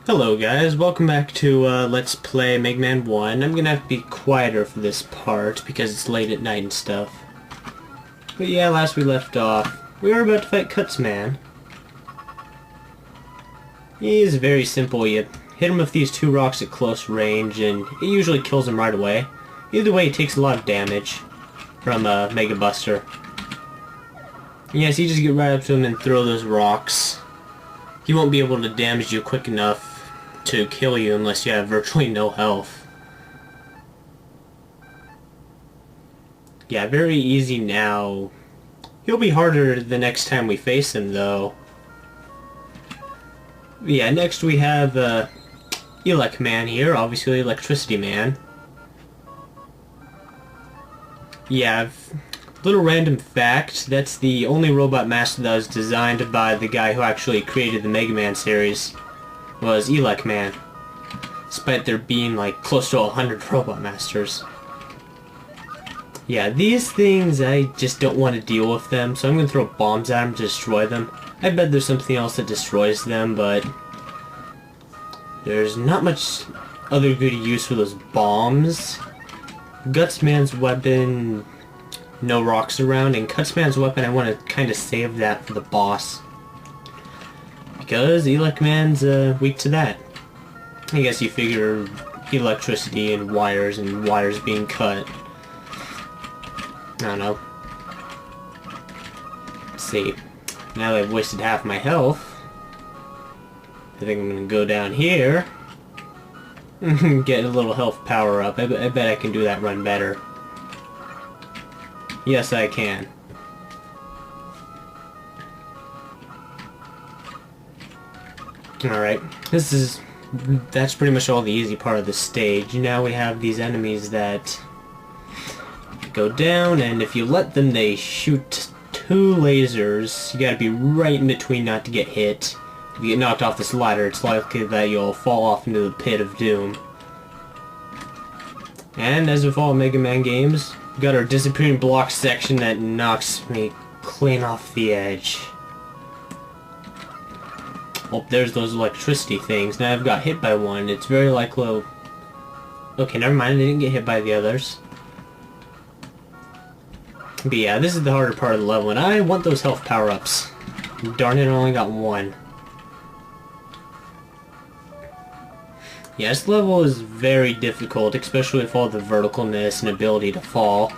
Hello guys, welcome back to Let's Play Mega Man 1. I'm gonna have to be quieter for this part because it's late at night and stuff. But yeah, last we left off, we were about to fight Kutzman. He is very simple. You hit him with these two rocks at close range and it usually kills him right away. Either way, he takes a lot of damage from Mega Buster. Yes, you just get right up to him and throw those rocks. He won't be able to damage you quick enough to kill you unless you have virtually no health. Yeah, very easy now. He'll be harder the next time we face him though. Yeah, next we have FCEUX Man here, obviously Electricity Man. Yeah, little random fact, that's the only robot master that was designed by the guy who actually created the Mega Man series, was FCEUX Man, despite there being like close to 100 robot masters. Yeah, these things, I just don't want to deal with them, so I'm going to throw bombs at them to destroy them. I bet there's something else that destroys them, but there's not much other good use for those bombs. Gutsman's weapon, no rocks around, and Kutzman's weapon, I want to kind of save that for the boss. Because FCEUX Man's weak to that. I guess you figure electricity and wires being cut. I don't know. Let's see. Now that I've wasted half my health, I think I'm going to go down here. Get a little health power up. I bet I can do that run better. Yes, I can. Alright, that's pretty much all the easy part of the stage. Now we have these enemies that go down, and if you let them, they shoot two lasers. You gotta be right in between not to get hit. If you get knocked off this ladder, it's likely that you'll fall off into the pit of doom. And as with all Mega Man games, we got our disappearing block section that knocks me clean off the edge. Oh, there's those electricity things. Now I've got hit by one. It's very likely... Okay, never mind. I didn't get hit by the others. But yeah, this is the harder part of the level, and I want those health power-ups. Darn it, I only got one. Yeah, this level is very difficult, especially with all the verticalness and ability to fall.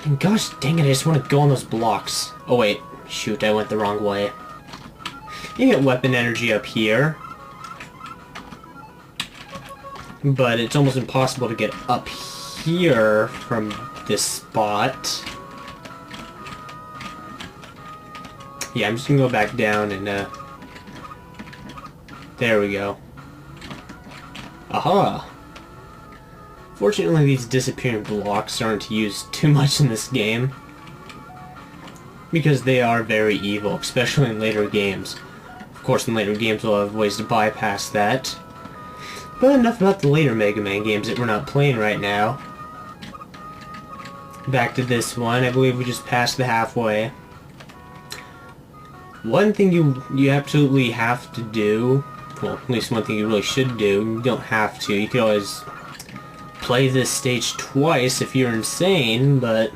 And gosh dang it, I just want to go on those blocks. Oh wait, shoot, I went the wrong way. You get weapon energy up here, but it's almost impossible to get up here from this spot. Yeah, I'm just gonna go back down and there we go. Aha! Fortunately, these disappearing blocks aren't used too much in this game, because they are very evil, especially in later games. Of course, in later games we'll have ways to bypass that. But enough about the later Mega Man games that we're not playing right now. Back to this one. I believe we just passed the halfway. One thing you absolutely have to do, well, at least one thing you really should do, you don't have to, you can always play this stage twice if you're insane, but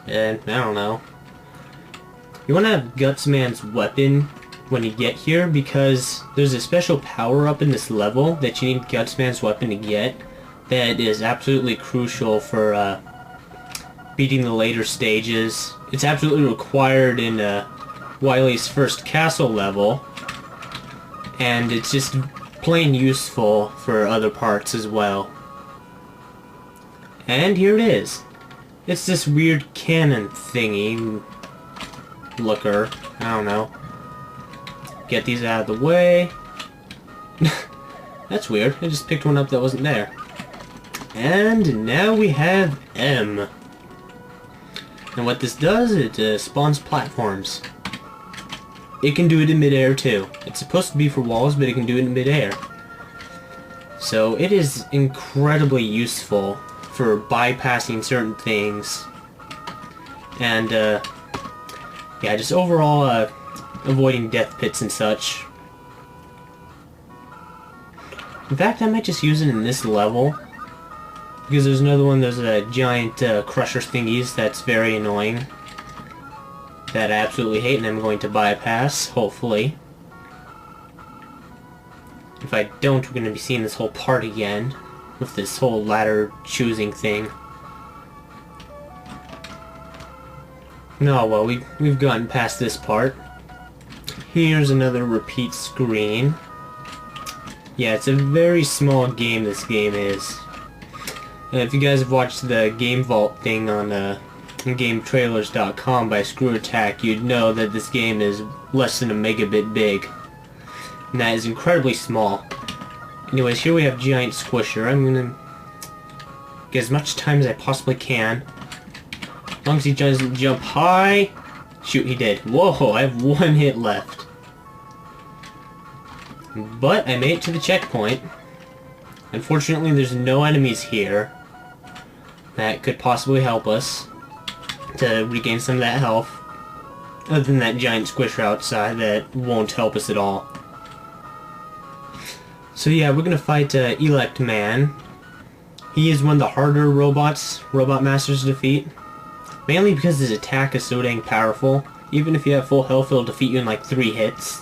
I don't know. You want to have Gutsman's weapon when you get here, because there's a special power-up in this level that you need Gutsman's weapon to get that is absolutely crucial for beating the later stages. It's absolutely required in Wily's first castle level, and it's just plain useful for other parts as well. And here it is. It's this weird cannon thingy looker. I don't know. Get these out of the way. That's weird. I just picked one up that wasn't there. And now we have M. And what this does, it spawns platforms. It can do it in midair too. It's supposed to be for walls, but it can do it in midair. So it is incredibly useful for bypassing certain things. And yeah, just overall avoiding death pits and such. In fact, I might just use it in this level. Because there's another one, there's a giant crusher thingies that's very annoying. That I absolutely hate, and I'm going to bypass, hopefully. If I don't, we're going to be seeing this whole part again. With this whole ladder choosing thing. No, well, we've gotten past this part. Here's another repeat screen. Yeah, it's a very small game, this game is. And if you guys have watched the Game Vault thing on GameTrailers.com by Screw Attack, you'd know that this game is less than a megabit big. And that is incredibly small. Anyways, here we have Giant Squisher. I'm gonna get as much time as I possibly can. As long as he doesn't jump high. Shoot, he did. Whoa, I have one hit left. But I made it to the checkpoint. Unfortunately, there's no enemies here that could possibly help us to regain some of that health. Other than that giant squisher outside that won't help us at all. So yeah, we're gonna fight Elect Man. He is one of the harder robot masters to defeat. Mainly because his attack is so dang powerful. Even if you have full health, he'll defeat you in like 3 hits.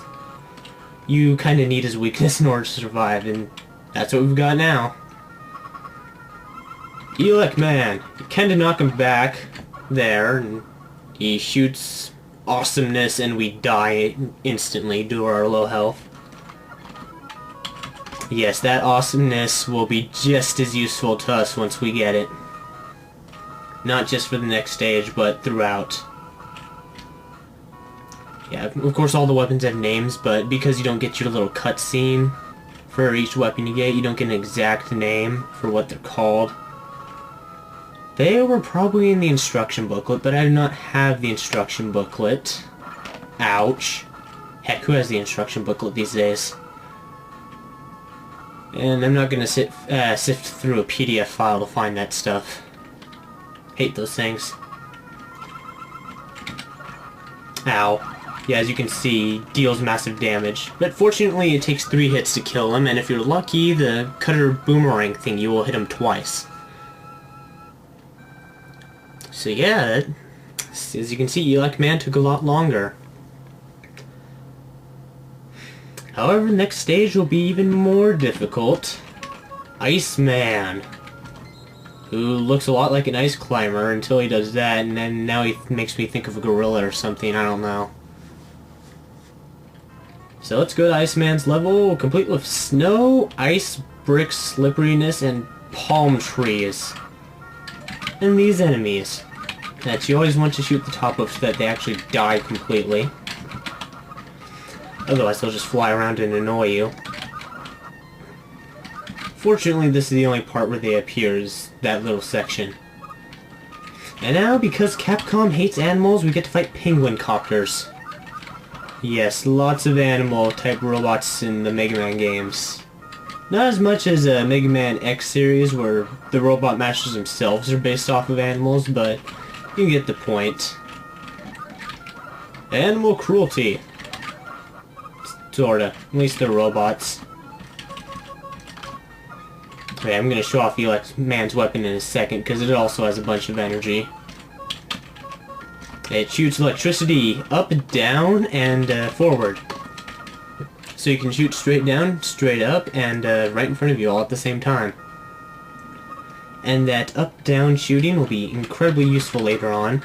You kinda need his weakness in order to survive, and that's what we've got now. Elect Man. You kinda knock him back there, and he shoots awesomeness, and we die instantly due to our low health. Yes, that awesomeness will be just as useful to us once we get it. Not just for the next stage, but throughout. Yeah, of course all the weapons have names, but because you don't get your little cutscene for each weapon you get, you don't get an exact name for what they're called. They were probably in the instruction booklet, but I do not have the instruction booklet. Ouch. Heck, who has the instruction booklet these days? And I'm not gonna sift through a PDF file to find that stuff. Hate those things. Ow. Yeah, as you can see, deals massive damage. But fortunately, it takes 3 hits to kill him, and if you're lucky, the cutter boomerang thing, you will hit him twice. So yeah, as you can see, Elect Man took a lot longer. However, the next stage will be even more difficult. Iceman, who looks a lot like an ice climber until he does that, and then now he makes me think of a gorilla or something, I don't know. So let's go to Iceman's level, complete with snow, ice, bricks, slipperiness, and palm trees. And these enemies that you always want to shoot the top of so that they actually die completely. Otherwise they'll just fly around and annoy you. Fortunately, this is the only part where they appear, is that little section. And now, because Capcom hates animals, we get to fight penguin copters. Yes, lots of animal-type robots in the Mega Man games. Not as much as a Mega Man X series, where the robot masters themselves are based off of animals, but you get the point. Animal cruelty. Sorta. At least they're robots. Okay, I'm gonna show off Elect Man's weapon in a second, because it also has a bunch of energy. It shoots electricity up, down, and forward. So you can shoot straight down, straight up, and right in front of you all at the same time. And that up-down shooting will be incredibly useful later on.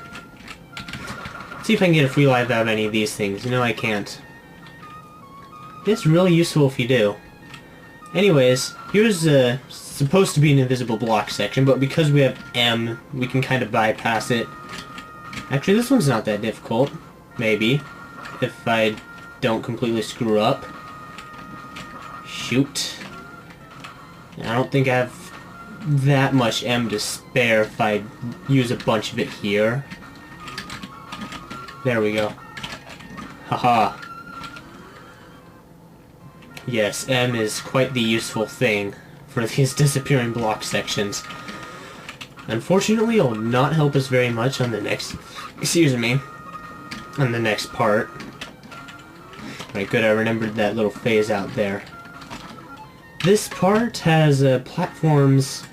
See if I can get a free life out of any of these things. No, I can't. It's really useful if you do. Anyways, here's supposed to be an invisible block section, but because we have M, we can kind of bypass it. Actually, this one's not that difficult. Maybe. If I don't completely screw up. Shoot. I don't think I have that much M to spare if I use a bunch of it here. There we go. Haha. Yes, M is quite the useful thing for these disappearing block sections. Unfortunately, it will not help us very much on the next... on the next part. Right, good, I remembered that little phase out there. this part has platforms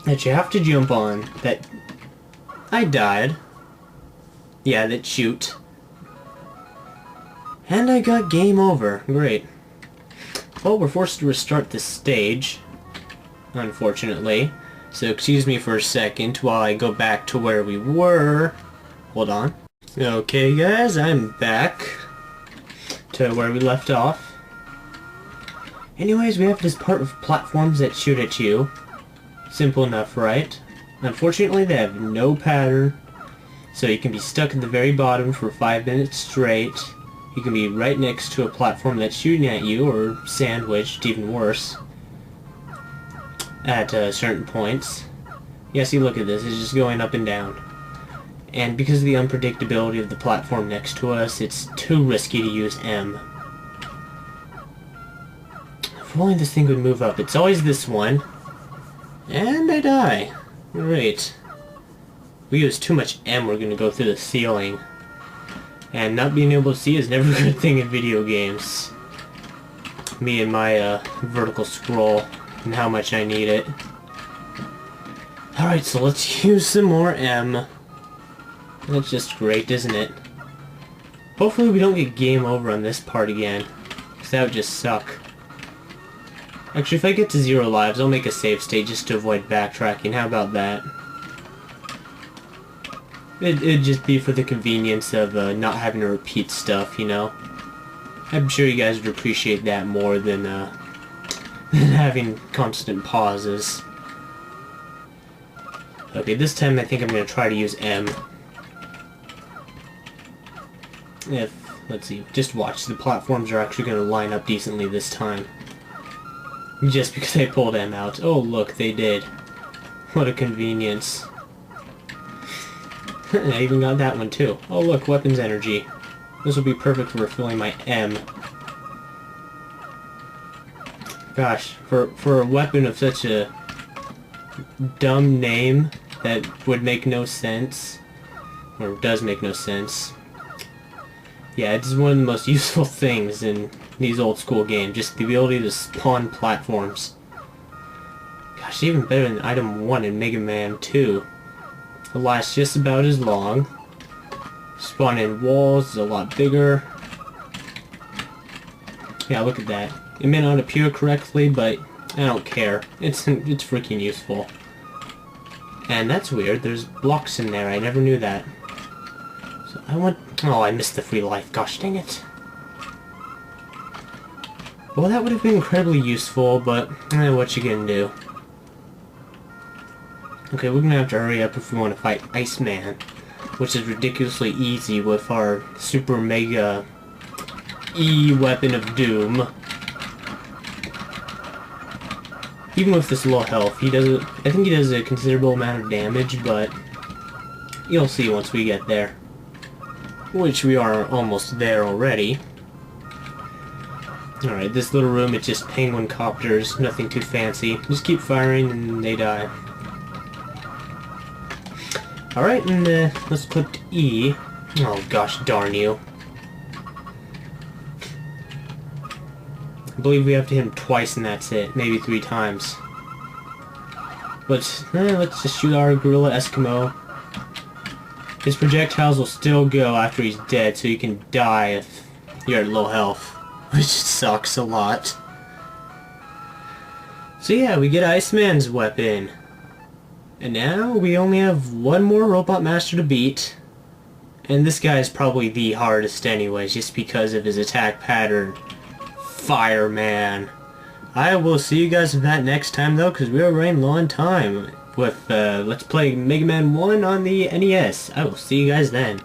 that you have to jump on that I died. Yeah, that shoot. And I got game over. Great. Well, we're forced to restart this stage, unfortunately. So excuse me for a second while I go back to where we were. Hold on. Okay guys, I'm back to where we left off. Anyways, we have this part of platforms that shoot at you. Simple enough, right? Unfortunately, they have no pattern, so you can be stuck at the very bottom for 5 minutes straight. You can be right next to a platform that's shooting at you, or sandwiched, even worse, at certain points. Yeah, see, look at this. It's just going up and down. And because of the unpredictability of the platform next to us, it's too risky to use M. If only this thing would move up. It's always this one. And I die. Great. We use too much M, we're gonna go through the ceiling. And not being able to see is never a good thing in video games. Me and my vertical scroll and how much I need it. Alright, so let's use some more M. That's just great, isn't it? Hopefully we don't get game over on this part again, because that would just suck. Actually, if I get to 0 lives, I'll make a save state just to avoid backtracking. How about that? It'd just be for the convenience of not having to repeat stuff, you know? I'm sure you guys would appreciate that more than having constant pauses. Okay, this time I think I'm going to try to use M. Let's see, just watch, the platforms are actually going to line up decently this time. Just because I pulled M out. Oh look, they did. What a convenience. I even got that one too. Oh look, weapons energy. This will be perfect for refilling my M. Gosh, for a weapon of such a dumb name that would make no sense, or does make no sense. Yeah, it's one of the most useful things in these old school games, just the ability to spawn platforms. Gosh, even better than item 1 in Mega Man 2. It lasts just about as long. Spawn in walls is a lot bigger. Yeah, look at that. It may not appear correctly, but I don't care. It's freaking useful. And that's weird, there's blocks in there, I never knew that. So I want... Oh, I missed the free life, gosh dang it. Well, that would have been incredibly useful, but what you gonna do? Okay, we're gonna have to hurry up if we want to fight Iceman, which is ridiculously easy with our Super Mega E weapon of doom. Even with this low health, I think he does a considerable amount of damage, but you'll see once we get there. Which we are almost there already. Alright, this little room, it's just penguin copters, nothing too fancy. Just keep firing and they die. Alright, and let's click E. Oh gosh, darn you. I believe we have to hit him twice and that's it. Maybe 3 times. But let's just shoot our gorilla Eskimo. His projectiles will still go after he's dead, so you can die if you're at low health. Which sucks a lot. So yeah, we get Iceman's weapon. And now we only have one more Robot Master to beat. And this guy is probably the hardest anyways, just because of his attack pattern. Fireman. I will see you guys with that next time though, because we are running low on time with Let's Play Mega Man 1 on the NES. I will see you guys then.